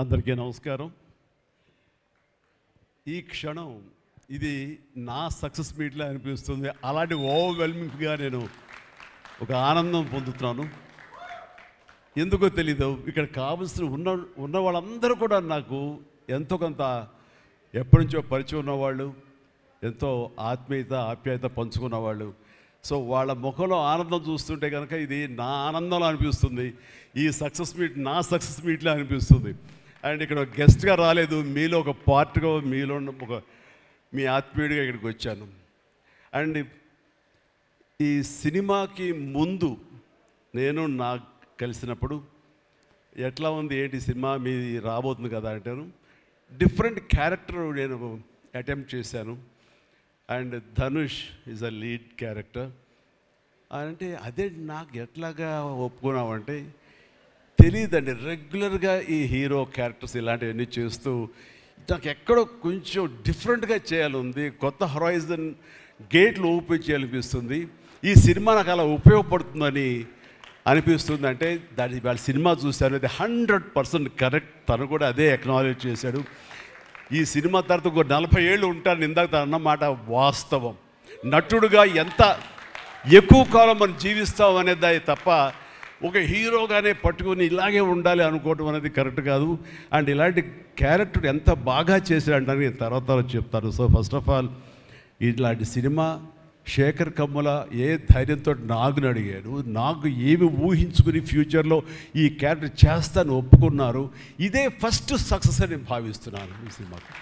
అందరికీ నమస్కారం. ఈ క్షణం ఇది నా సక్సెస్ మీట్లా అనిపిస్తుంది. అలాంటి ఓవర్వెల్మింగ్గా నేను ఒక ఆనందం పొందుతున్నాను. ఎందుకో తెలీదు, ఇక్కడ కావలసిన ఉన్న వాళ్ళందరూ కూడా నాకు ఎంతో కొంత ఎప్పటి నుంచో పరిచయం ఉన్నవాళ్ళు, ఎంతో ఆప్యాయత పంచుకున్నవాళ్ళు. సో వాళ్ళ ముఖంలో ఆనందం చూస్తుంటే కనుక ఇది నా ఆనందంలో అనిపిస్తుంది. ఈ సక్సెస్ మీట్ నా సక్సెస్ మీట్లా అనిపిస్తుంది. అండ్ ఇక్కడ గెస్ట్గా రాలేదు, మీలో ఒక పార్ట్గా, మీలో ఒక మీ ఆత్మీయుడిగా ఇక్కడికి వచ్చాను. అండ్ ఈ సినిమాకి ముందు నేను నాకు కలిసినప్పుడు ఎట్లా ఉంది ఏంటి సినిమా మీది రాబోతుంది కదా అంటాను. డిఫరెంట్ క్యారెక్టర్ నేను అటెంప్ట్ చేశాను. And Dhanush is a lead character. అంటే అదే నాకు ఎట్లాగా ఒప్పుకున్నామంటే తెలియదండి. రెగ్యులర్గా ఈ హీరో క్యారెక్టర్స్ ఇలాంటివన్నీ చేస్తూ నాకు ఎక్కడో కొంచెం డిఫరెంట్గా చేయాలి, కొత్త హొరైజన్ గేట్లు ఓపెన్ చేయాలనిపిస్తుంది. ఈ సినిమా నాకు అలా ఉపయోగపడుతుందని అనిపిస్తుంది. అంటే దాని వాళ్ళ సినిమా చూశాను, అది 100% కరెక్ట్. తను కూడా అదే అక్నాలెడ్జ్ చేశాడు. ఈ సినిమా తర్వాత ఒక 40 ఏళ్ళు ఉంటాను ఇందాక తను అన్నమాట వాస్తవం. నటుడుగా ఎంత ఎక్కువ కాలం మనం జీవిస్తాం అనేది తప్ప ఒక హీరోగానే పట్టుకొని ఇలాగే ఉండాలి అనుకోవడం అనేది కరెక్ట్ కాదు. అండ్ ఇలాంటి క్యారెక్టర్ ఎంత బాగా చేశాడంటే నేను తర్వాత చెప్తాను. సో ఫస్ట్ ఆఫ్ ఆల్ ఇలాంటి సినిమా శేఖర్ కమ్ముల ఏ ధైర్యంతో నాగుని అడిగాడు, నాకు ఏమి ఊహించుకుని ఫ్యూచర్లో ఈ క్యారెక్టర్ చేస్తాను ఒప్పుకున్నారు. ఇదే ఫస్ట్ సక్సెస్ అని భావిస్తున్నాను ఈ సినిమాకి.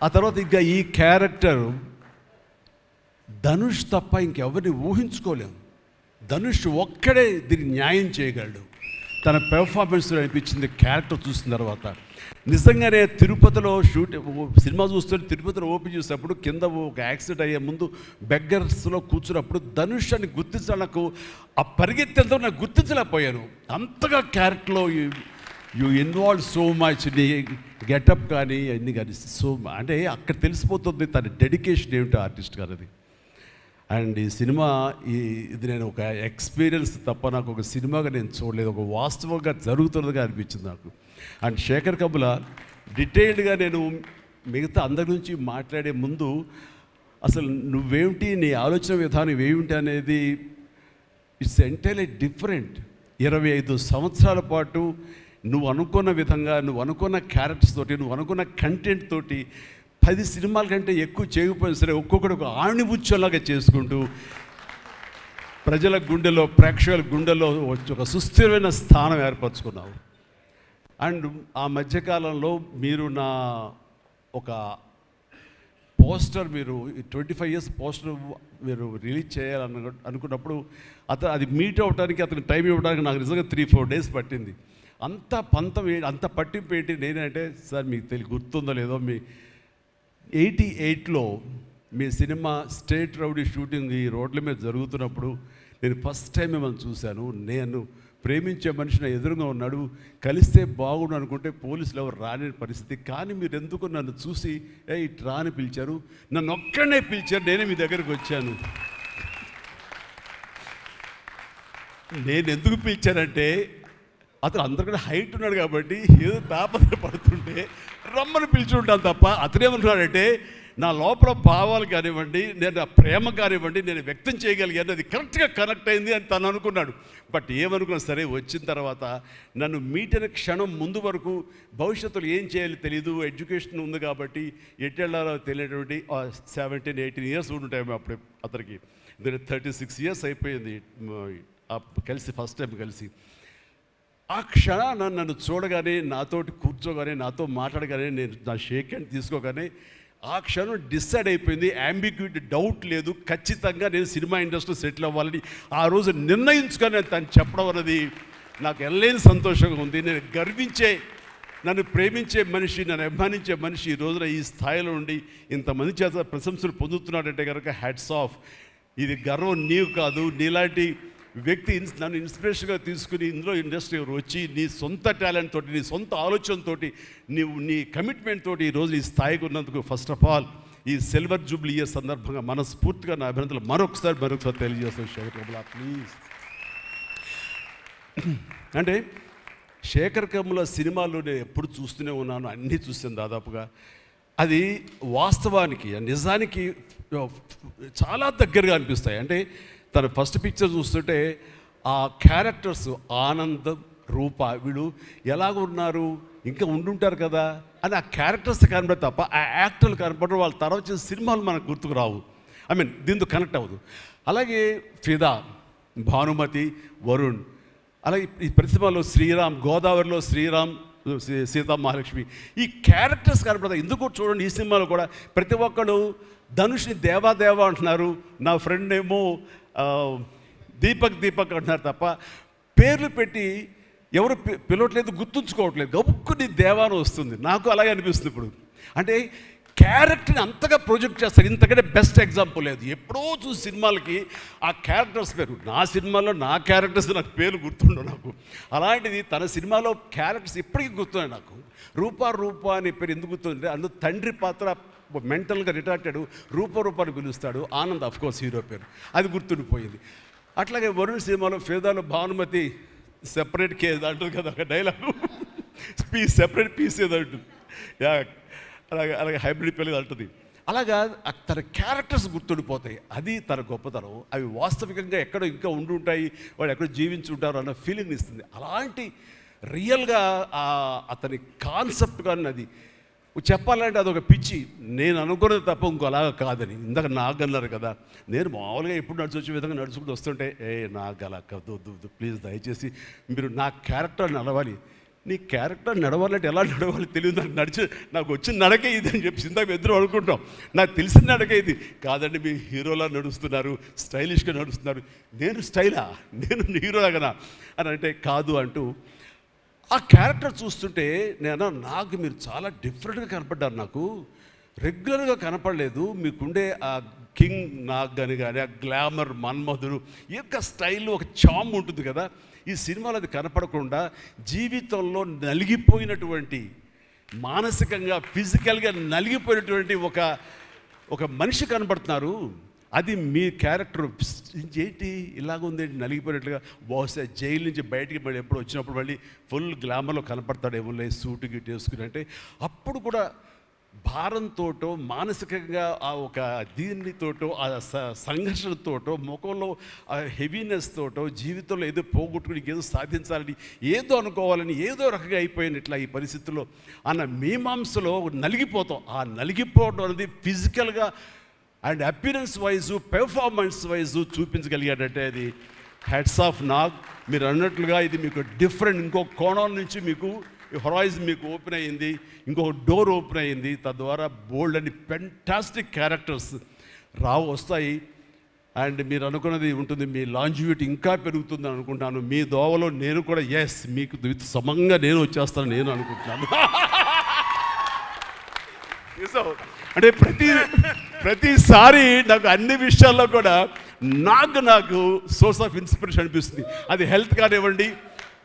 ఆ తర్వాత ఇంకా ఈ క్యారెక్టర్ ధనుష్ తప్ప ఇంకెవరిని ఊహించుకోలేము. ధనుష్ ఒక్కడే దీనికి న్యాయం చేయగలడు. తన పెర్ఫార్మెన్స్లో అనిపించింది క్యారెక్టర్ చూసిన తర్వాత. నిజంగానే తిరుపతిలో సినిమా చూస్తుంటే తిరుపతిలో ఓపెన్ చేసినప్పుడు కింద ఒక యాక్సిడెంట్ అయ్యే ముందు బెగ్గర్స్లో కూర్చున్నప్పుడు ధనుష్ అని గుర్తించడానికి ఆ పరిగెత్తేంతో నాకు గుర్తించలేకపోయాను. అంతగా క్యారెక్టర్లో యూ ఇన్వాల్వ్ సో మచ్. నీ గెటప్ కానీ అన్నీ కానీ అంటే అక్కడ తెలిసిపోతుంది తన డెడికేషన్ ఏమిటో ఆర్టిస్ట్ గారిది. అండ్ ఈ సినిమా ఇది నేను ఒక ఎక్స్పీరియన్స్ తప్ప నాకు ఒక సినిమాగా నేను చూడలేదు, ఒక వాస్తవంగా జరుగుతున్నదిగా అనిపించింది నాకు. అండ్ శేఖర్ కమ్ముల డీటెయిల్డ్గా నేను మిగతా అందరి నుంచి మాట్లాడే ముందు అసలు నువ్వేమిటి, నీ ఆలోచన విధానం ఏమిటి అనేది ఇట్స్ ఎంటైర్లీ డిఫరెంట్. 25 సంవత్సరాల పాటు నువ్వు అనుకున్న విధంగా, నువ్వు అనుకున్న క్యారెక్టర్స్ తోటి, నువ్వు అనుకున్న కంటెంట్ తోటి 10 సినిమాల కంటే ఎక్కువ చేయకపోయినా సరే ఒక్కొక్కటి ఒక ఆణిముత్యంలాగా చేసుకుంటూ ప్రజల గుండెలో, ప్రేక్షకుల గుండెలో ఒక సుస్థిరమైన స్థానం ఏర్పరచుకున్నావు. అండ్ ఆ మధ్యకాలంలో మీరు నా ఒక పోస్టర్, మీరు 25 years పోస్టర్ మీరు రిలీజ్ చేయాలని అనుకున్నప్పుడు అది మీట్ అవ్వడానికి, అతనికి టైం ఇవ్వడానికి నాకు నిజంగా 3-4 days పట్టింది. అంత పంతం అంత పట్టింపు ఏంటి నేనంటే, సార్ మీకు గుర్తుందో లేదో, మీ 88లో మీ సినిమా స్టేట్ రౌడీ షూటింగ్ ఈ రోడ్ల మీద జరుగుతున్నప్పుడు నేను ఫస్ట్ టైం మిమ్మల్ని చూశాను. నేను ప్రేమించే మనిషి నా ఎదురుగా ఉన్నాడు, కలిస్తే బాగుండు అనుకుంటే పోలీసులు ఎవరు రాని పరిస్థితి. కానీ మీరు ఎందుకు నన్ను చూసి ఇటు రాని పిలిచారు, నన్ను ఒక్కడనే పిలిచారు, నేనే మీ దగ్గరికి వచ్చాను. నేను ఎందుకు పిలిచానంటే అతను అందరికన్నా హైట్ ఉన్నాడు కాబట్టి ఏదో తాపత్రపడుతుంటే రమ్మని పిలిచి ఉంటాను తప్ప అతనేమనుకున్నాడంటే నా లోపల భావాలు కానివ్వండి, నేను నా ప్రేమ కానివ్వండి నేను వ్యక్తం చేయగలిగాను, అది కరెక్ట్గా కనెక్ట్ అయింది అని తను అనుకున్నాడు. బట్ ఏమనుకున్నా సరే వచ్చిన తర్వాత నన్ను మీట్ అయిన క్షణం ముందు వరకు భవిష్యత్తులో ఏం చేయాలో తెలియదు, ఎడ్యుకేషన్ ఉంది కాబట్టి ఎటు వెళ్ళాలో తెలియనటువంటి 17-18 years ఉంటాయి అప్పుడు అతనికి. 36 years అయిపోయింది కలిసి, ఫస్ట్ టైం కలిసి. ఆ క్షణాన నన్ను చూడగానే, నాతోటి కూర్చోగానే, నాతో మాట్లాడగానే, నేను నా షేక్ హ్యాండ్ తీసుకోగానే ఆ క్షణం డిసైడ్ అయిపోయింది. యాంబిగ్యూటీ, డౌట్ లేదు, ఖచ్చితంగా నేను సినిమా ఇండస్ట్రీలో సెటిల్ అవ్వాలని ఆ రోజు నిర్ణయించుకొని తను చెప్పడం అన్నది నాకు ఎనలేని సంతోషంగా ఉంది. నేను గర్వించే, నన్ను ప్రేమించే మనిషి, నన్ను అభిమానించే మనిషి ఈ రోజున ఈ స్థాయిలో ఉండి ఇంతమంది చేత ప్రశంసలు పొందుతున్నాడంటే కనుక హ్యాట్స్ ఆఫ్. ఇది గర్వం నీవు కాదు, నీలాంటి వ్యక్తి నన్ను ఇన్స్పిరేషన్గా తీసుకుని ఇందులో ఇండస్ట్రీ వచ్చి నీ సొంత టాలెంట్ తోటి, నీ సొంత ఆలోచనతో, నీ కమిట్మెంట్ తోటి ఈరోజు ఈ స్థాయికి ఉన్నందుకు ఫస్ట్ ఆఫ్ ఆల్ ఈ సిల్వర్ జూబ్లీ ఇయర్ సందర్భంగా మనస్ఫూర్తిగా నా అభినందనలు మరొకసారి తెలియజేస్తాను శేఖర్ కమ్ముల. ప్లీజ్. అంటే శేఖర్ కమ్ముల సినిమాలు నేను ఎప్పుడు చూస్తూనే ఉన్నాను, అన్నీ చూసాను దాదాపుగా. అది వాస్తవానికి నిజానికి చాలా దగ్గరగా అనిపిస్తాయి. అంటే తన ఫస్ట్ పిక్చర్ చూస్తుంటే ఆ క్యారెక్టర్స్ ఆనందం, రూప వీళ్ళు ఎలాగ ఉన్నారు, ఇంకా ఉండుంటారు కదా అని ఆ క్యారెక్టర్స్ కనబడి తప్ప ఆ యాక్టర్లు కనపడరు. వాళ్ళ తర్వాత వచ్చిన సినిమాలు మనకు గుర్తుకు రావు. దీంతో కనెక్ట్ అవ్వదు. అలాగే ఫిదా, భానుమతి, వరుణ్, అలాగే ఈ ప్రతిమలో శ్రీరామ్, గోదావరిలో శ్రీరామ్, సీతా మహాలక్ష్మి, ఈ క్యారెక్టర్స్ కనపడతాయి. ఎందుకు చూడండి, ఈ సినిమాలో కూడా ప్రతి ఒక్కడు ధనుష్ని దేవా అంటున్నారు, నా ఫ్రెండ్ ఏమో దీపక్ అంటున్నారు తప్ప పేర్లు పెట్టి ఎవరు పిలవట్లేదు, గుర్తుంచుకోవట్లేదు. గబుక్కుని దేవాను వస్తుంది. నాకు అలాగే అనిపిస్తుంది ఇప్పుడు. అంటే క్యారెక్టర్ని అంతగా ప్రొజెక్ట్ చేస్తారు. ఇంతకంటే బెస్ట్ ఎగ్జాంపుల్ లేదు. ఎప్పుడో చూసి సినిమాలకి ఆ క్యారెక్టర్స్ పేరు, నా సినిమాలో నా క్యారెక్టర్స్ నాకు పేరు గుర్తుండవు నాకు. అలాంటిది తన సినిమాలో క్యారెక్టర్స్ ఇప్పటికీ గుర్తున్నాయి నాకు. రూప అనే పేరు ఎందుకు గుర్తుంది? అందులో తండ్రి పాత్ర మెంటల్గా రిటార్టెడ్, రూపాన్ని పిలుస్తాడు. ఆనంద్ అఫ్కోర్స్ హీరో పేరు, అది గుర్తుండిపోయింది. అట్లాగే వరుణ్ సినిమాలో ఫిదాలో భానుమతి సెపరేట్ కేజ్ అంటుంది కదా, ఒక డైలాగ్, సెపరేట్ పీస్ ఏదో అంటుంది. అలాగే హైబ్రిడ్ పెళ్ళి అంటుంది. అలాగా తన క్యారెక్టర్స్ గుర్తుండిపోతాయి. అది తన గొప్పతనం. అవి వాస్తవికంగా ఎక్కడో ఇంకా ఉండుంటాయి, వాళ్ళు ఎక్కడో జీవించుంటారు అన్న ఫీలింగ్ ఇస్తుంది. అలాంటి రియల్గా అతని కాన్సెప్ట్ కానీ అది చెప్పాలంటే అదొక పిచ్చి. నేను అనుకున్నది తప్ప ఇంకోలాగా కాదని. ఇందాక నాకు అన్నారు కదా, నేను మామూలుగా ఎప్పుడు వచ్చే విధంగా నడుచుకుంటూ వస్తుంటే నాకు అలా వద్దు ప్లీజ్, దయచేసి మీరు నా క్యారెక్టర్ నడవాలి. నీ క్యారెక్టర్ నడవాలంటే ఎలా నడవాలి తెలియదు నాకు. నాకు వచ్చిన నడకే ఇది అని చెప్పి ఇందాక ఇద్దరు అనుకుంటాం. నాకు తెలిసిన నడకే ఇది కాదండి, మీ హీరోలా నడుస్తున్నారు, స్టైలిష్గా నడుస్తున్నారు. నేను స్టైలా, నేను హీరోలాగనా అని అంటే కాదు అంటూ ఆ క్యారెక్టర్ చూస్తుంటే నాకు మీరు చాలా డిఫరెంట్గా కనపడ్డారు. నాకు రెగ్యులర్గా కనపడలేదు. మీకుండే ఆ కింగ్ నాగ్ అని కానీ ఆ గ్లామర్ మన్మధుడు యొక్క స్టైల్, ఒక చామ్ ఉంటుంది కదా. ఈ సినిమాలో అది కనపడకుండా జీవితంలో నలిగిపోయినటువంటి, మానసికంగా ఫిజికల్గా నలిగిపోయినటువంటి ఒక మనిషి కనపడుతున్నారు. అది మీ క్యారెక్టర్. ఏంటి ఇలాగుందేంటి నలిగిపోయినట్లుగా? బహుశా జైలు నుంచి బయటికి మళ్ళీ ఎప్పుడు వచ్చినప్పుడు మళ్ళీ ఫుల్ గ్లామర్లో కనపడతాడేమో సూటు గిట్ వేసుకుని. అంటే అప్పుడు కూడా భారంతోటో, మానసికంగా ఆ ఒక దీనితోటో, ఆ సంఘర్షణతోటో, ముఖంలో ఆ హెవీనెస్ తోటో, జీవితంలో ఏదో పోగొట్టుకుని ఏదో సాధించాలని, ఏదో అనుకోవాలని, ఏదో రకంగా అయిపోయినట్లా ఈ పరిస్థితుల్లో అన్న మీమాంసలో నలిగిపోతాం. ఆ నలిగిపోవడం అనేది ఫిజికల్గా and appearance wise, performance wise చూపించగలిగాడంటే అది హెడ్స్ ఆఫ్ నాగ్. మీరు అన్నట్లుగా ఇది మీకు డిఫరెంట్, ఇంకో కోణం నుంచి మీకు హొరైజన్ మీకు ఓపెన్ అయ్యింది, ఇంకొక డోర్ ఓపెన్ అయ్యింది. తద్వారా బోల్డ్ అండ్ ఫెంటాస్టిక్ క్యారెక్టర్స్ వస్తాయి. అండ్ మీరు అనుకున్నది ఉంటుంది, మీ లాంజివిటీ ఇంకా పెరుగుతుందని అనుకుంటున్నాను. మీ దోవలో నేను కూడా మీకు సమంగా నేను వచ్చేస్తాను నేను అనుకుంటున్నాను. అంటే ప్రతిసారి నాకు అన్ని విషయాల్లో కూడా నాకు సోర్స్ ఆఫ్ ఇన్స్పిరేషన్ అనిపిస్తుంది. అది హెల్త్ కానివ్వండి,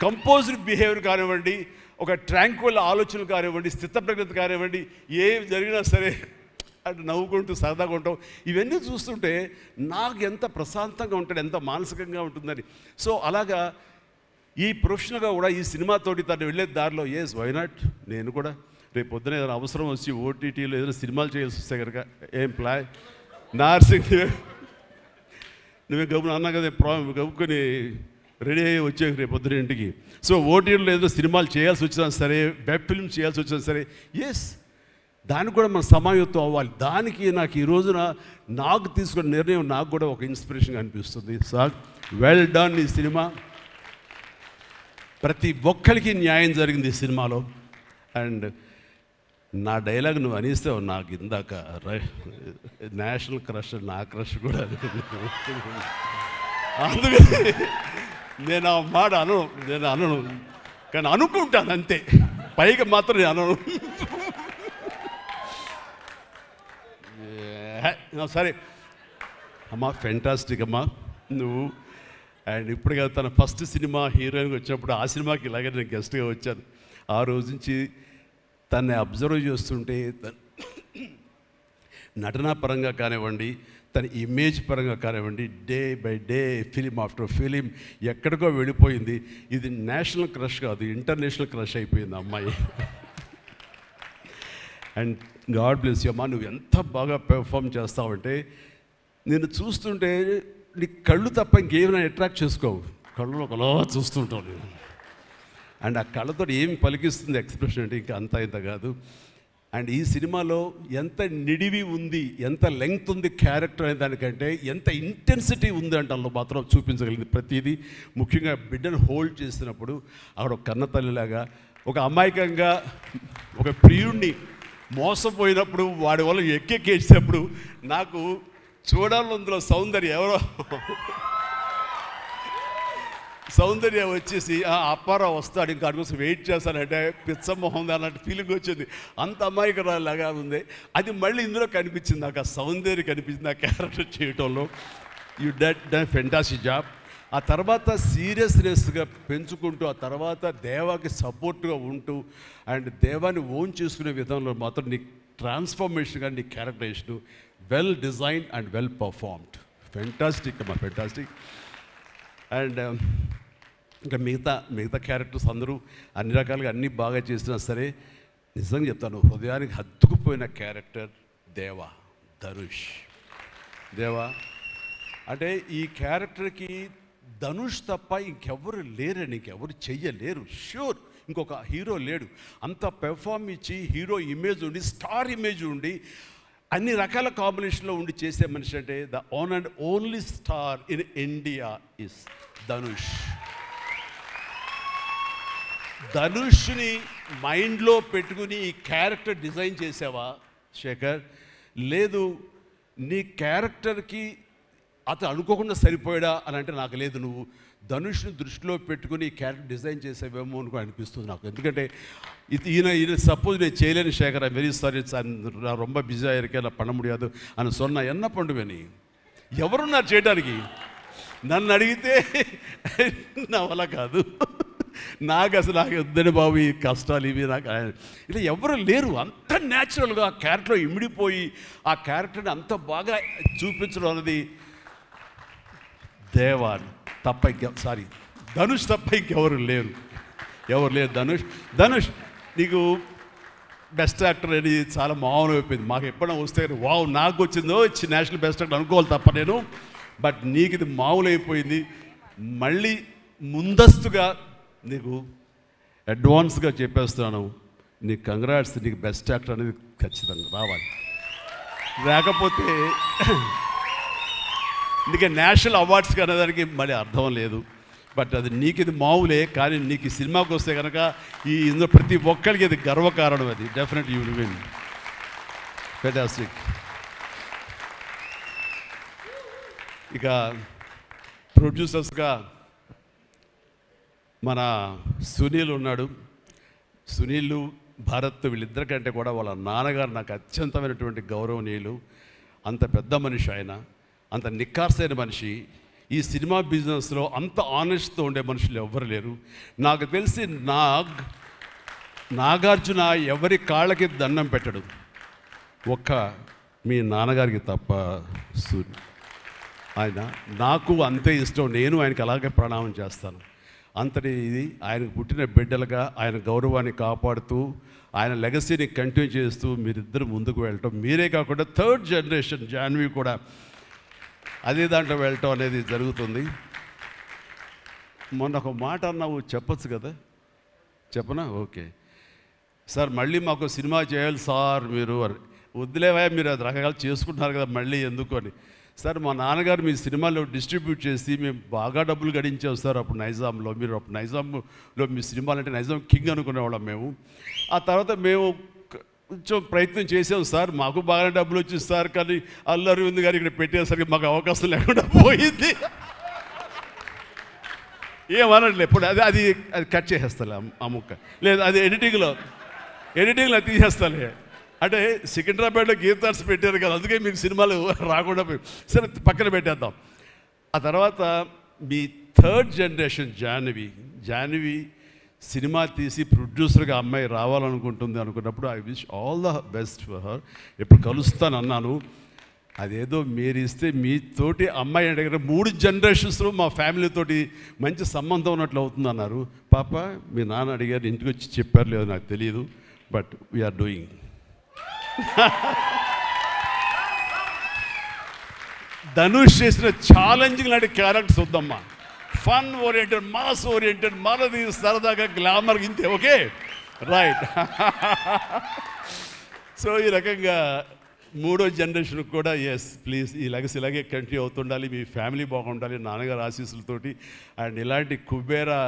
కంపోజ్డ్ బిహేవియర్ కానివ్వండి, ఒక ట్రాంక్విల్ ఆలోచనలు కానివ్వండి, స్థితప్రజ్ఞత కానివ్వండి, ఏం జరిగినా సరే అటు నవ్వుకుంటూ సరదాగా ఉంటాం. ఇవన్నీ చూస్తుంటే నాకు ఎంత ప్రశాంతంగా ఉంటాడు, ఎంత మానసికంగా ఉంటుందని. సో అలాగా ఈ ప్రొఫెషనల్గా కూడా ఈ సినిమాతోటి తను వెళ్ళే దారిలో వై నాట్, నేను కూడా రేపు పొద్దున ఏదైనా అవసరం వచ్చి ఓటీటీలో ఏదైనా సినిమాలు చేయాల్సి వస్తే కనుక ఏం ప్లాన్ నార్సింగ్ నువ్వే గబుని అన్నా కదా, గబుకొని రెడీ అయ్యి వచ్చే రేపు పొద్దున ఇంటికి. సో ఓటీటీలో ఏదో సినిమాలు చేయాల్సి వచ్చినా సరే, వెబ్ ఫిల్మ్ చేయాల్సి వచ్చినా సరే, దానికి కూడా మనం సమాయత్తం అవ్వాలి. దానికి నాకు ఈ రోజున నాకు తీసుకున్న నిర్ణయం నాకు కూడా ఒక ఇన్స్పిరేషన్గా అనిపిస్తుంది. Sir well done. ఈ సినిమా ప్రతి ఒక్కరికి న్యాయం జరిగింది ఈ సినిమాలో. అండ్ నా డైలాగ్ నువ్వు అనేస్తావు నాకు ఇందాక, నేషనల్ క్రష్, నా క్రష్ కూడా. అందుకని నేను ఆ మాట అనను, కానీ అనుకుంటాను అంతే, పైగా మాత్రం నేను అనను. సరే అమ్మా, ఫెంటాస్టిక్ అమ్మా నువ్వు. అండ్ ఇప్పుడు కదా తన ఫస్ట్ సినిమా హీరోయిన్గా వచ్చినప్పుడు ఆ సినిమాకి ఇలాగే నేను గెస్ట్గా వచ్చాను. ఆ రోజు నుంచి తన్ని అబ్జర్వ్ చేస్తుంటే నటనా పరంగా కానివ్వండి, తన ఇమేజ్ పరంగా కానివ్వండి, day by day film after film ఎక్కడికో వెళ్ళిపోయింది. ఇది నేషనల్ క్రష్ కాదు, ఇంటర్నేషనల్ క్రష్ అయిపోయింది అమ్మాయి. అండ్ గాడ్ బ్లెస్ యూ అమ్మా, నువ్వు ఎంత బాగా పెర్ఫామ్ చేస్తావంటే నేను చూస్తుంటే నీ కళ్ళు తప్ప ఇంకేమైనా అట్రాక్ట్ చేసుకోవు, కళ్ళు ఒకలా చూస్తుంటావు నేను. అండ్ ఆ కళ్ళతో ఏం పలికిస్తుంది ఎక్స్ప్రెషన్ అంటే ఇంకా అంత ఇంత కాదు. అండ్ ఈ సినిమాలో ఎంత నిడివి ఉంది, ఎంత లెంగ్త్ ఉంది క్యారెక్టర్ అనే దానికంటే ఎంత ఇంటెన్సిటీ ఉంది అంటే అందులో మాత్రం చూపించగలిగింది ప్రతిదీ. ముఖ్యంగా బిడ్డను హోల్డ్ చేసినప్పుడు అక్కడ ఒక కన్నతల్లిలాగా, ఒక అమాయకంగా ఒక ప్రియుణ్ణి మోసపోయినప్పుడు వాడి వల్ల ఎక్కేసినప్పుడు నాకు చూడాలి అందులో సౌందర్య వచ్చేసి అప్పారావు వస్తాడు ఇంకా అటు కోసం వెయిట్ చేస్తానంటే పిచ్చమొహం అన్నట్టు ఫీలింగ్ వచ్చింది. అంత అమాయకురాలాగా ఉంది. అది మళ్ళీ ఇందులో కనిపించింది నాకు, ఆ సౌందర్య కనిపించింది ఆ క్యారెక్టర్ చేయటంలో. You done fantastic job. ఆ తర్వాత సీరియస్నెస్గా పెంచుకుంటూ, ఆ తర్వాత దేవాకి సపోర్ట్గా ఉంటూ అండ్ దేవాన్ని ఓన్ చేసుకునే విధంలో మాత్రం నీ ట్రాన్స్ఫర్మేషన్ కానీ నీ characterization well design and well performed. Fantastic అమ్మా, ఫెంటాస్టిక్. అండ్ ఇంకా మిగతా క్యారెక్టర్స్ అందరూ అన్ని రకాలుగా అన్నీ బాగా చేసినా సరే నిజంగా చెప్తాను, హృదయానికి హత్తుకుపోయిన క్యారెక్టర్ ధనుష్. అంటే ఈ క్యారెక్టర్కి ధనుష్ తప్ప ఇంకెవరు లేరని, ఇంకెవరు చెయ్యలేరు. ష్యూర్ ఇంకొక హీరో లేడు. అంత పెర్ఫార్మ్ ఇచ్చి హీరో ఇమేజ్ ఉండి, స్టార్ ఇమేజ్ ఉండి, అన్ని రకాల కాంబినేషన్లో ఉండి చేసే మనిషి అంటే the one and only star in India is Dhanush. ధనుష్ని మైండ్లో పెట్టుకుని ఈ క్యారెక్టర్ డిజైన్ చేసావా శేఖర్? లేదు, నీ క్యారెక్టర్కి అతను అనుకోకుండా సరిపోయాడా అని అంటే నాకు లేదు. నువ్వు ధనుష్ని దృష్టిలో పెట్టుకుని ఈ క్యారెక్టర్ డిజైన్ చేసేవేమో అనుకో అనిపిస్తుంది నాకు. ఎందుకంటే ఈయన సపోజ్ నేను చేయలేని శేఖర్, ఐ వెరీ సారీ, நான் ரொம்ப பிஸியாக இருக்கேன், நான் பண்ண முடியாது అని சொன்னா என்ன பண்ணுவேని? ఎవరున్నారు చేయడానికి? నన్ను అడిగితే నా వల్ల కాదు, నాకు వద్దని బాబు ఈ కష్టాలు ఇవి నాకు ఇలా ఎవరు లేరు. అంత న్యాచురల్గా ఆ క్యారెక్టర్లో ఇమిడిపోయి ఆ క్యారెక్టర్ని అంత బాగా చూపించడం అనేది ధనుష్ తప్ప ఇంకెవరు లేరు. ధనుష్ నీకు బెస్ట్ యాక్టర్ అని చాలా మామూలు అయిపోయింది. మాకు ఎప్పుడైనా వస్తే వావ్ నాకు వచ్చిందో నేషనల్ బెస్ట్ యాక్టర్ అనుకోవాలి తప్ప నేను. బట్ నీకు ఇది మామూలు అయిపోయింది. మళ్ళీ ముందస్తుగా నీకు అడ్వాన్స్గా చెప్పేస్తున్నాను, నీకు కంగ్రాట్స్. నీకు బెస్ట్ యాక్టర్ అనేది ఖచ్చితంగా రావాలి. లేకపోతే నీకు నేషనల్ అవార్డ్స్కి అనేదానికి మళ్ళీ అర్థం లేదు. బట్ అది నీకు ఇది మామూలే, కానీ నీకు ఈ సినిమాకి వస్తే కనుక ఇందులో ప్రతి ఒక్కరికి ఇది గర్వకారణం. అది definite you will win. Fantastic. ఇక ప్రొడ్యూసర్స్గా మన సునీల్ ఉన్నాడు. సునీల్, భారత్ వీళ్ళిద్దరికంటే కూడా వాళ్ళ నాన్నగారు నాకు అత్యంతమైనటువంటి గౌరవనీయులు. అంత పెద్ద మనిషి ఆయన, అంత నిక్కార్సైన మనిషి. ఈ సినిమా బిజినెస్లో అంత ఆనెస్ట్తో ఉండే మనుషులు ఎవ్వరు లేరు. నాకు తెలిసి నాగార్జున ఎవరి కాళ్ళకి దండం పెట్టడు, ఒక్క మీ నాన్నగారికి తప్ప. ఆయన నాకు అంతే ఇష్టం, నేను ఆయనకి అలాగే ప్రణామం చేస్తాను. అంతటి ఇది ఆయనకు పుట్టిన బిడ్డలుగా ఆయన గౌరవాన్ని కాపాడుతూ ఆయన లెగసీని కంటిన్యూ చేస్తూ మీరిద్దరు ముందుకు వెళ్ళటం, మీరే కాకుండా థర్డ్ జనరేషన్ జాన్వి కూడా అదే దాంట్లో వెళ్ళటం అనేది జరుగుతుంది. మొన్న ఒక మాట అన్నావు, చెప్పచ్చు కదా? చెప్పనా? ఓకే సార్, మళ్ళీ మాకు సినిమా చేయాలి సార్. మీరు వద్దులేవా, మీరు అది రకరకాలు చేసుకుంటున్నారు కదా, మళ్ళీ ఎందుకు అని. సార్, మా నాన్నగారు మీ సినిమాలో డిస్ట్రిబ్యూట్ చేసి మేము బాగా డబ్బులు గడించాం సార్ అప్పుడు నైజాంలో. మీరు అప్పుడు నైజాంలో మీ సినిమాలు అంటే నైజాం కింగ్ అనుకునేవాళ్ళం మేము. ఆ తర్వాత మేము కొంచెం ప్రయత్నం చేసాం సార్, మాకు బాగా డబ్బులు వచ్చింది సార్, కానీ అల్లు అరవింద్ గారు ఇక్కడ పెట్టేసరికి మాకు అవకాశం లేకుండా పోయింది. ఏమనట్లే ఇప్పుడు అది అది అది కట్ చేసేస్తాలే ఆ ముక్క, లేదు అది ఎడిటింగ్లో తీసేస్తాలే. అంటే సికింద్రాబాద్లో గీతార్స్ పెట్టారు కదా, అందుకే మీకు సినిమాలు రాకుండా పోయి సరే పక్కన పెట్టేద్దాం. ఆ తర్వాత మీ థర్డ్ జనరేషన్ జాహ్నవి సినిమా తీసి ప్రొడ్యూసర్గా అమ్మాయి రావాలనుకుంటుంది అనుకున్నప్పుడు I wish all the best for her. ఎప్పుడు కలుస్తాను అన్నాను. అదేదో మీరు ఇస్తే మీతోటి అమ్మాయి అడిగిన 3 జనరేషన్స్లో మా ఫ్యామిలీతోటి మంచి సంబంధం ఉన్నట్లు అవుతుంది అన్నారు. పాప మీ నాన్న అడిగారు, ఇంటికి వచ్చి చెప్పారు లేదో నాకు తెలియదు, బట్ వీఆర్ డూయింగ్. ధనుష్ చేసిన ఛాలెంజింగ్ లాంటి క్యారెక్టర్స్ వద్దమ్మా. ఫన్ ఓరియంటెడ్, మాస్ ఓరియంటెడ్, మనది సరదాగా గ్లామర్ ఇంతే. Okay, right. సో ఈ రకంగా 3వ జనరేషన్ కూడా ఎస్ ప్లీజ్ ఈ లెగసీ ఇలాగే కంటిన్యూ అవుతుండాలి, మీ ఫ్యామిలీ బాగుండాలి నాన్నగారు ఆశీస్సులతోటి. అండ్ ఇలాంటి కుబేరా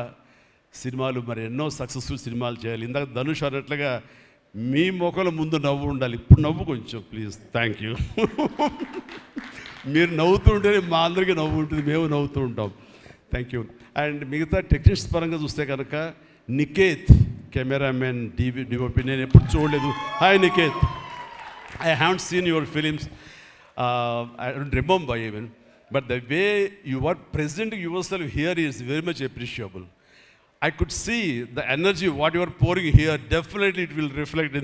సినిమాలు మరి ఎన్నో సక్సెస్ఫుల్ సినిమాలు చేయాలి. ఇందాక ధనుష్ అన్నట్లుగా మీ మొక్కల ముందు నవ్వు ఉండాలి. ఇప్పుడు నవ్వు కొంచెం ప్లీజ్. Thank you. మీరు నవ్వుతూ ఉంటేనే మా అందరికీ నవ్వు ఉంటుంది, మేము నవ్వుతూ ఉంటాం. Thank you. అండ్ మిగతా టెక్నీషియన్స్ పరంగా చూస్తే కనుక నికేత్ కెమెరామెన్, డిఓపి నేను ఎప్పుడు చూడలేదు. Hi Niketh, I haven't seen your films. I don't remember even. But the way you are presenting yourself here is very much appreciable. I could see the energy, what you are pouring here, definitely it will reflect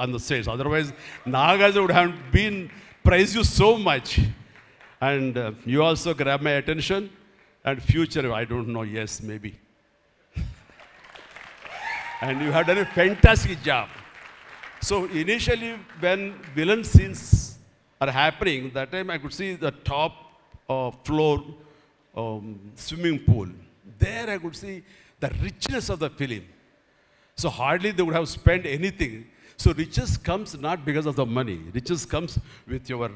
on the stage. Otherwise, Nagarjuna would have been praised you so much. And you also grab my attention. And future, I don't know, yes, maybe. And you have done a fantastic job. So initially when villain scenes are happening, that time I could see the top floor swimming pool. There I could see the richness of the film. So hardly they would have spent anything. So riches comes not because of the money. Riches comes with your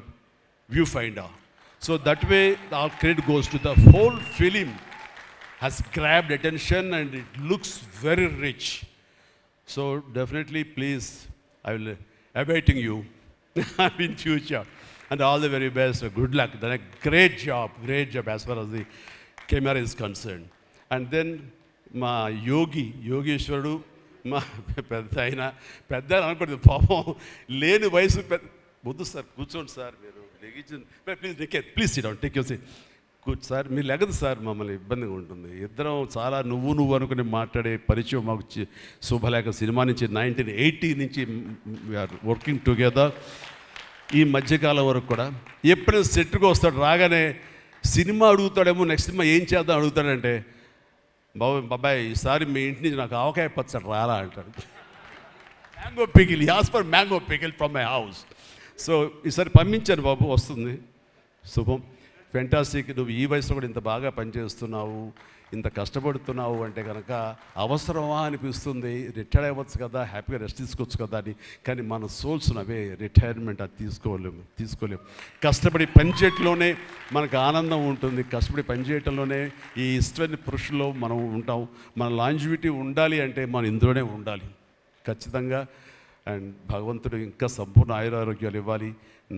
viewfinder. So that way our credit goes to the whole film has grabbed attention and it looks very rich. So definitely please, I will awaiting you in future, and all the very best. Good luck. Done a great job as far as the camera is concerned. And then మా యోగేశ్వరుడు మా పెద్ద అనుకోండి పాపం లేని వయసు వద్దు sir కూర్చోండి sir మీరు please sit down take your seat కూర్చో సార్ మీరు లెగదు సార్ మమ్మల్ని ఇబ్బందిగా ఉంటుంది ఇద్దరం చాలా నువ్వు అనుకుని మాట్లాడే పరిచయం మాకు శుభలేఖ సినిమా నుంచి 1980 నుంచి వీఆర్ వర్కింగ్ టుగెదర్ ఈ మధ్యకాలం వరకు కూడా ఎప్పుడైనా సెట్కి వస్తాడు రాగానే సినిమా అడుగుతాడేమో నెక్స్ట్ సినిమా ఏం చేద్దాం అడుగుతాడంటే బాబాయ్ ఈసారి మీ ఇంటి నుంచి నాకు ఆవకాయ పచ్చడి రాలా అంటాడు mango pickle as far mango pickle from my house so ఈసారి పంపించాను బాబు వస్తుంది శుభం ఫెంటాస్టిక్ నువ్వు ఈ వయసులో కూడా ఇంత బాగా పనిచేస్తున్నావు ఇంత కష్టపడుతున్నావు అంటే కనుక అవసరమా అనిపిస్తుంది రిటైర్ అవ్వచ్చు కదా హ్యాపీగా రెస్ట్ తీసుకోవచ్చు కదా అని కానీ మన సోల్స్ అవే రిటైర్మెంట్ అది తీసుకోలేము కష్టపడి పనిచేయటంలోనే మనకు ఆనందం ఉంటుంది కష్టపడి పనిచేయటంలోనే ఈ ఇష్టమైన పురుషుల్లో మనం ఉంటాం మన లాంజివిటీ ఉండాలి అంటే మనం ఇందులోనే ఉండాలి ఖచ్చితంగా అండ్ భగవంతుడు ఇంకా సంపూర్ణ ఆయురారోగ్యాలు ఇవ్వాలి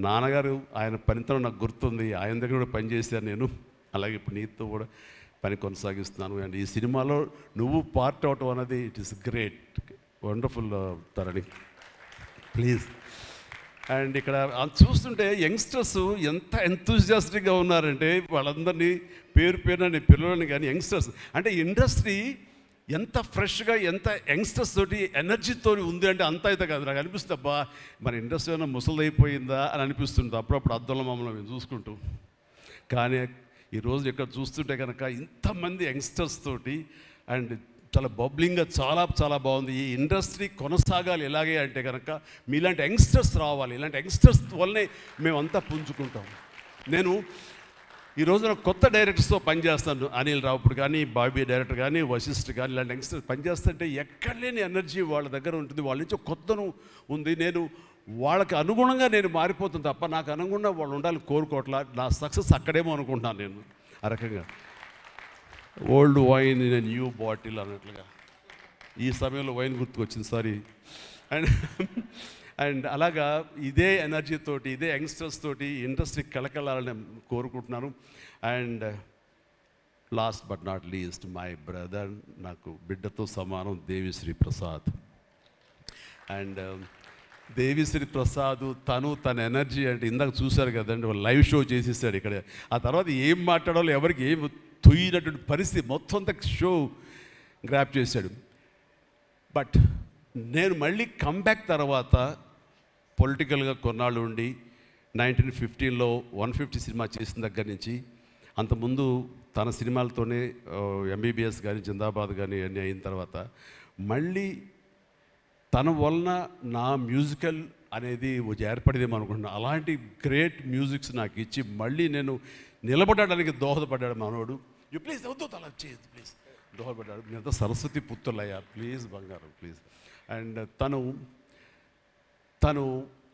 నాన్నగారు ఆయన పనితనం నాకు గుర్తుంది ఆయన దగ్గర కూడా పనిచేశాను నేను అలాగే ఇప్పుడు నీతో కూడా పని కొనసాగిస్తున్నాను అండ్ ఈ సినిమాలో నువ్వు పార్ట్ అవటం అనేది it is great wonderful Tharani please and ఇక్కడ చూస్తుంటే యంగ్స్టర్స్ ఎంత ఎంతూజియాస్టిక్గా ఉన్నారంటే వాళ్ళందరినీ పేరున నేను పిల్లలని కానీ యంగ్స్టర్స్ అంటే ఇండస్ట్రీ ఎంత ఫ్రెష్గా ఎంత యంగ్స్టర్స్ తోటి ఎనర్జీతో ఉంది అంటే అంత అయితే కాదు నాకు అనిపిస్తుంది అబ్బా మన ఇండస్ట్రీ ఏమైనా ముసలిదైపోయిందా అని అనిపిస్తుంది అప్పుడప్పుడు అద్దంలో మమ్మల్ని మేము చూసుకుంటూ కానీ ఈరోజు ఇక్కడ చూస్తుంటే కనుక ఇంతమంది యంగ్స్టర్స్ తోటి అండ్ చాలా బబ్లింగ్గా చాలా బాగుంది ఈ ఇండస్ట్రీ కొనసాగాలి ఎలాగే అంటే కనుక మీలాంటి యంగ్స్టర్స్ రావాలి ఇలాంటి యంగ్స్టర్స్ వల్లనే మేమంతా పుంజుకుంటాం నేను ఈ రోజున కొత్త డైరెక్టర్స్తో పనిచేస్తాను అనిల్ రావుపూడి కానీ బాబీ డైరెక్టర్ కానీ వశిష్ఠ్ కానీ ఇలాంటి యంగ్స్టర్స్ పనిచేస్తుంటే ఎక్కడ లేని ఎనర్జీ వాళ్ళ దగ్గర ఉంటుంది వాళ్ళ నుంచి కొత్తను ఉంది నేను వాళ్ళకి అనుగుణంగా నేను మారిపోతుంది తప్ప నాకు అనుగుణంగా వాళ్ళు ఉండాలి కోరుకోవట్లా నా సక్సెస్ అక్కడేమో అనుకుంటున్నాను నేను ఆ రకంగా old wine in a new bottle అన్నట్లుగా ఈ సమయంలో వైన్ గుర్తుకొచ్చింది సారీ అండ్ అలాగా ఇదే ఎనర్జీతోటి ఇదే యంగ్స్టర్స్ తోటి ఇండస్ట్రీ కలకలాలని కోరుకుంటున్నాను and last but not least my brother నాకు బిడ్డతో సమానం దేవిశ్రీ ప్రసాద్ అండ్ దేవిశ్రీ ప్రసాద్ తన ఎనర్జీ అంటే ఇందాక చూశారు కదండి లైవ్ షో చేసేసాడు ఇక్కడ ఆ తర్వాత ఏం మాట్లాడాలో ఎవరికి ఏం తుయ్యినటువంటి పరిస్థితి మొత్తం అంతా షో గ్రాప్ చేశాడు బట్ నేను మళ్ళీ కమ్బ్యాక్ తర్వాత పొలిటికల్గా కొన్నాళ్ళు ఉండి 1915లో 150 సినిమా చేసిన దగ్గర నుంచి అంతకుముందు తన సినిమాలతోనే ఎంబీబీఎస్ కానీ జిందాబాద్ కానీ అన్నీ అయిన తర్వాత మళ్ళీ తన వలన నా మ్యూజికల్ అనేది ఏర్పడేదేమో అనుకుంటున్నాను. అలాంటి గ్రేట్ మ్యూజిక్స్ నాకు ఇచ్చి మళ్ళీ నేను నిలబడడానికి దోహదపడ్డాడు మనోడు. యూ ప్లీజ్ వద్దు అలా చేయదు ప్లీజ్ దోహదపడ్డాడు. మీరంతా సరస్వతి పుత్రులయ్యా ప్లీజ్ బంగారం ప్లీజ్. అండ్ తను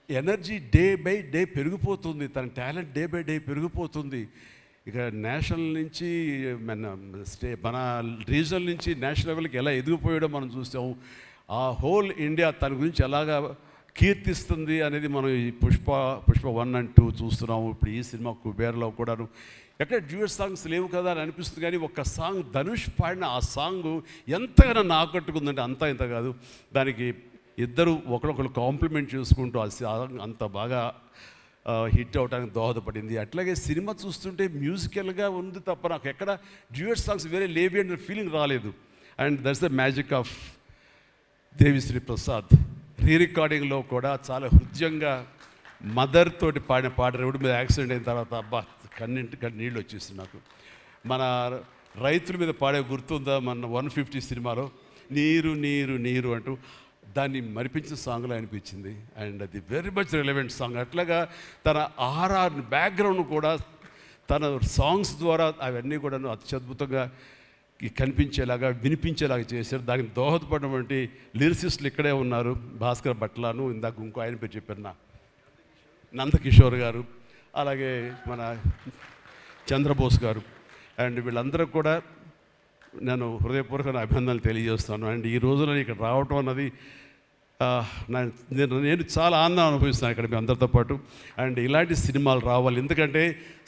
ఎనర్జీ డే బై డే పెరిగిపోతుంది, తన టాలెంట్ డే బై డే పెరిగిపోతుంది. ఇక నేషనల్ నుంచి మన రీజనల్ నుంచి నేషనల్ లెవెల్కి ఎలా ఎదిగిపోయాడో మనం చూసాము. ఆ హోల్ ఇండియా తన గురించి ఎలాగా కీర్తిస్తుంది అనేది మనం ఈ పుష్ప 1 and 2 చూస్తున్నాము. ఇప్పుడు ఈ సినిమా కుబేర్లో కూడాను ఎక్కడ డ్యూయట్ సాంగ్స్ లేవు కదా అని అనిపిస్తుంది, కానీ ఒక్క సాంగ్ ధనుష్ పాడిన ఆ సాంగ్ ఎంతగానో ఆకట్టుకుందంటే అంతా ఇంత కాదు. దానికి ఇద్దరు ఒకరొకరు కాంప్లిమెంట్ చేసుకుంటూ ఆ సాంగ్ అంత బాగా హిట్ అవడానికి దోహదపడింది. అట్లాగే సినిమా చూస్తుంటే మ్యూజికల్గా ఉంది తప్ప నాకు ఎక్కడ డ్యూయట్ సాంగ్స్ వేరే లేవి అనే ఫీలింగ్ రాలేదు. And that's the magic of Devi Sri Prasad. రికార్డింగ్లో కూడా చాలా హృదయంగా మదర్ తోటి పాడిన పాట రోడ్డు మీద యాక్సిడెంట్ అయిన తర్వాత అబ్బా కన్నింటికి నీళ్ళు వచ్చేసి నాకు. మన రైతుల మీద పాడే గుర్తుందా మన 150 సినిమాలో నీరు నీరు నీరు అంటూ దాన్ని మరిపించిన సాంగ్లో అనిపించింది. అండ్ అది వెరీ మచ్ రిలవెంట్ సాంగ్. అట్లాగా తన బ్యాక్గ్రౌండ్ కూడా తన సాంగ్స్ ద్వారా అవన్నీ కూడా అత్యద్భుతంగా కనిపించేలాగా వినిపించేలాగా చేశారు. దానికి దోహదపడినటువంటి లిరిసిస్టులు ఇక్కడే ఉన్నారు. భాస్కర్ భట్లాను, ఇందాక ఇంకో ఆయన పేరు చెప్పారు నందకిషోర్ గారు, అలాగే మన చంద్రబోస్ గారు. అండ్ వీళ్ళందరూ కూడా నేను హృదయపూర్వక అభినందనలు తెలియజేస్తాను. అండ్ ఈ రోజున ఇక్కడ రావటం అన్నది నేను చాలా ఆనందం అనుభవిస్తాను ఇక్కడ మీ అందరితో పాటు. అండ్ ఇలాంటి సినిమాలు రావాలి, ఎందుకంటే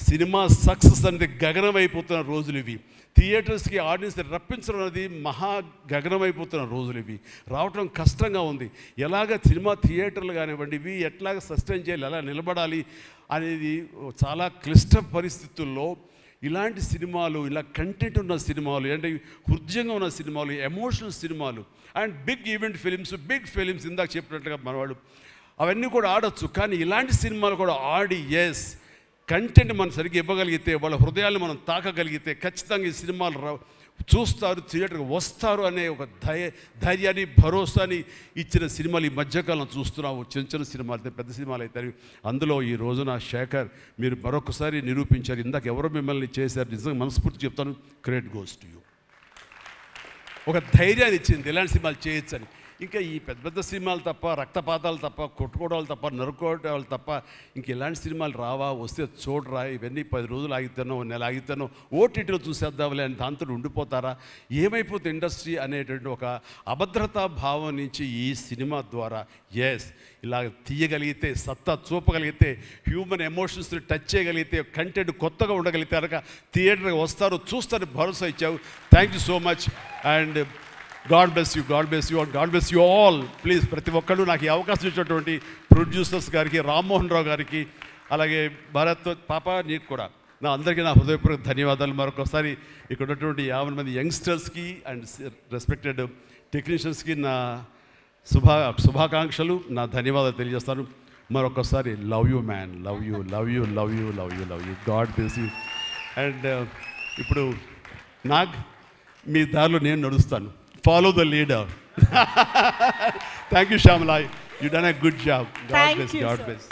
సినిమా సక్సెస్ అనేది గగనమైపోతున్న రోజులు ఇవి. థియేటర్స్కి ఆడియన్స్ రప్పించడం అనేది మహా గగనమైపోతున్న రోజులు ఇవి. రావటం కష్టంగా ఉంది. ఎలాగ సినిమా థియేటర్లు కానివ్వండి ఇవి ఎట్లాగ సస్టైన్ చేయాలి, ఎలా నిలబడాలి అనేది చాలా క్లిష్ట పరిస్థితుల్లో ఇలాంటి సినిమాలు, ఇలా కంటెంట్ ఉన్న సినిమాలు, అంటే హృదయంగా ఉన్న సినిమాలు, ఎమోషనల్ సినిమాలు and big event big films ఇందాక చెప్పినట్టుగా మనవాళ్ళు అవన్నీ కూడా ఆడొచ్చు. కానీ ఇలాంటి సినిమాలు కూడా ఆడి ఎస్ కంటెంట్ మనం సరిగ్గా ఇవ్వగలిగితే, వాళ్ళ హృదయాన్ని మనం తాకగలిగితే ఖచ్చితంగా ఈ సినిమాలు చూస్తారు, థియేటర్కి వస్తారు అనే ఒక ధైర్యాన్ని భరోసాని ఇచ్చిన సినిమాలు ఈ మధ్యకాలం చూస్తున్నాము. చిన్న చిన్న సినిమాలు అయితే పెద్ద సినిమాలు అవుతాయి. అందులో ఈ రోజున శేఖర్ మీరు మరొకసారి నిరూపించారు. ఇందాక ఎవరో మిమ్మల్ని చేశారు, నిజంగా మనస్ఫూర్తి చెప్తాను, క్రెడిట్ గోస్ టు యూ. ఒక ధైర్యాన్ని ఇచ్చింది ఇలాంటి సినిమాలు చేయొచ్చని. ఇంకా ఈ పెద్ద పెద్ద సినిమాలు తప్ప, రక్తపాతాలు తప్ప, కొట్టుకోవడాలు తప్ప, నరుకోవడాలు తప్ప ఇంక ఇలాంటి సినిమాలు రావా, వస్తే చూడరా, ఇవన్నీ 10 రోజులు ఆగితేనో నెల ఆగితేనో ఓటీటీలో చూసేద్దాంలే అని దాంతో ఉండిపోతారా, ఏమైపోతే ఇండస్ట్రీ అనేటువంటి ఒక అభద్రతా భావం నుంచి ఈ సినిమా ద్వారా ఎస్ ఇలా తీయగలిగితే, సత్తా చూపగలిగితే, హ్యూమన్ ఎమోషన్స్ని టచ్ చేయగలిగితే, కంటెంట్ కొత్తగా ఉండగలిగితే కనుక థియేటర్కి వస్తారు, చూస్తారు భరోసా ఇచ్చావు. Thank you so much. And God bless you, God bless you, and God bless you all. Please ప్రతి ఒక్కళ్ళు నాకు ఈ అవకాశం ఇచ్చినటువంటి ప్రొడ్యూసర్స్ గారికి, రామ్మోహన్ రావు గారికి, అలాగే భారత్ పాప నీకు కూడా అందరికీ నా హృదయపూర్వక ధన్యవాదాలు. మరొకసారి ఇక్కడ ఉన్నటువంటి 50 మంది యంగ్స్టర్స్కి అండ్ రెస్పెక్టెడ్ టెక్నీషియన్స్కి నా శుభాకాంక్షలు, నా ధన్యవాదాలు తెలియజేస్తాను. మరొకసారి love you man, love you, love you, love you, love you, love you, God bless you. And ఇప్పుడు మీ దారిలో నేను నడుస్తాను. Follow the leader. Thank you Shyamala, you done a good job. God bless, God bless.